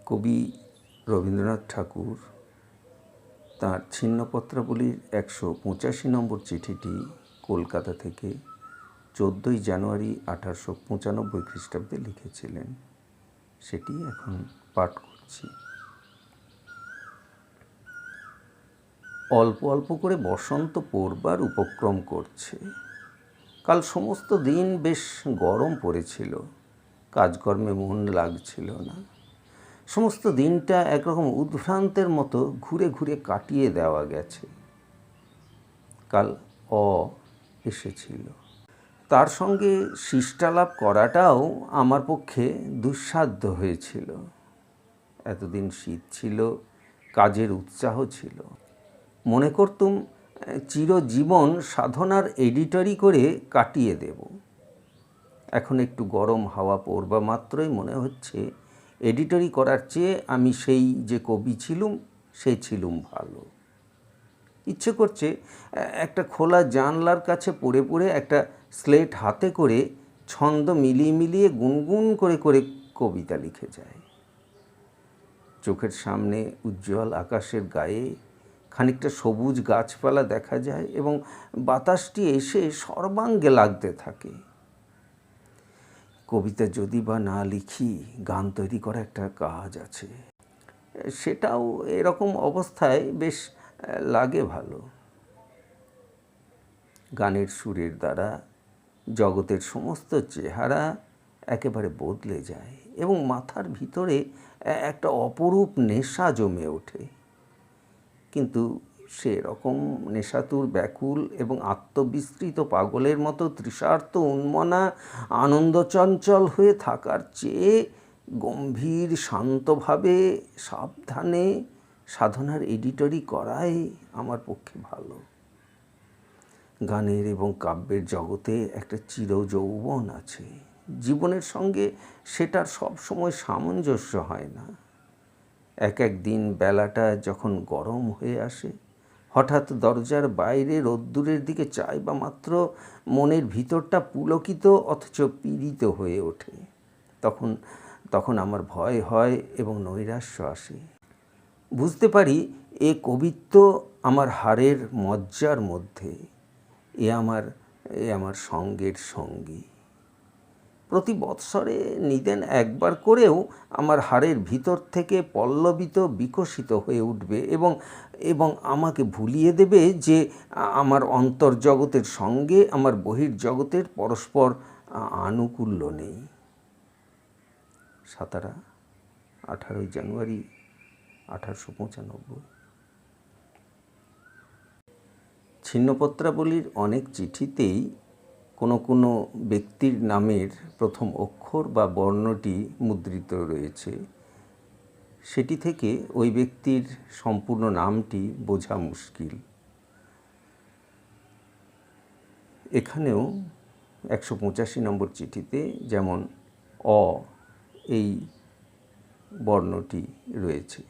কবি রবীন্দ্রনাথ ঠাকুর তাঁর ছিন্নপত্রাবলীর 185 নম্বর চিঠিটি কলকাতা থেকে 14 জানুয়ারি 1895 খ্রিস্টাব্দে লিখেছিলেন। সেটি এখন পাঠ করছি। অল্প অল্প করে বসন্ত পড়বার উপক্রম করছে। কাল সমস্ত দিন বেশ গরম পড়েছিল, কাজকর্মে মন লাগছিল না। সমস্ত দিনটা একরকম উদ্ভ্রান্তের মতো ঘুরে ঘুরে কাটিয়ে দেওয়া গেছে। কাল এসেছিল, তার সঙ্গে শিষ্টালাপ করাটাও আমার পক্ষে দুঃসাধ্য হয়েছিল। এতদিন শীত ছিল, কাজের উৎসাহ ছিল। মনে করতুম চিরজীবন সাধনার এডিটরি করে কাটিয়ে দেব। এখন একটু গরম হাওয়া পড়বা মাত্রই মনে হচ্ছে এডিটরি করার চেয়ে আমি সেই যে কবি ছিলুম সে ছিলুম ভালো। ইচ্ছে করছে একটা খোলা জানলার কাছে পড়ে পড়ে একটা স্লেট হাতে করে ছন্দ মিলিয়ে মিলিয়ে গুনগুন করে করে কবিতা লিখে যায়। চোখের সামনে উজ্জ্বল আকাশের গায়ে খানিকটা সবুজ গাছপালা দেখা যায় এবং বাতাসটি এসে সর্বাঙ্গে লাগতে থাকে। কবিতা যদি বা না লিখি, গান তৈরি করা একটা কাজ আছে, সেটাও এরকম অবস্থায় বেশ লাগে ভালো। গানের সুরের দ্বারা জগতের সমস্ত চেহারা একেবারে বদলে যায় এবং মাথার ভিতরে একটা অপরূপ নেশা জমে ওঠে। কিন্তু সেরকম নেশাতুর ব্যাকুল এবং আত্মবিস্তৃত পাগলের মতো তৃষার্ত উন্মনা আনন্দচঞ্চল হয়ে থাকার চেয়ে গম্ভীর শান্তভাবে সাবধানে সাধনার এডিটরি করাই আমার পক্ষে ভালো। গানের এবং কাব্যের জগতে একটা চিরযৌবন আছে। জীবনের সঙ্গে সেটার সবসময় সামঞ্জস্য হয় না। এক এক দিন বেলাটা যখন গরম হয়ে আসে, হঠাৎ দরজার বাইরে রোদ্দুরের দিকে চাইবা মাত্র মনের ভিতরটা পুলকিত অথচ পীড়িত হয়ে ওঠে। তখন আমার ভয় হয় এবং নৈরাশ্য আসে। বুঝতে পারি এ কবিত্ব আমার হাড়ের মজ্জার মধ্যে, এ আমার সঙ্গের সঙ্গী। প্রতি বৎসরে নিদেন একবার করেও আমার হাড়ের ভিতর থেকে পল্লবিত বিকশিত হয়ে উঠবে এবং আমাকে ভুলিয়ে দেবে যে আমার অন্তর্জগতের সঙ্গে আমার বহির্জগতের পরস্পর আনুকূল্য নেই। সাতারা, 18 জানুয়ারি 1895। ছিন্নপত্রাবলীর অনেক চিঠিতেই কোনো ব্যক্তির নামের প্রথম অক্ষর বা বর্ণটি মুদ্রিত রয়েছে। সেটি থেকে ওই ব্যক্তির সম্পূর্ণ নামটি বোঝা মুশকিল। এখানেও 185 নম্বর চিঠিতে যেমন এই বর্ণটি রয়েছে।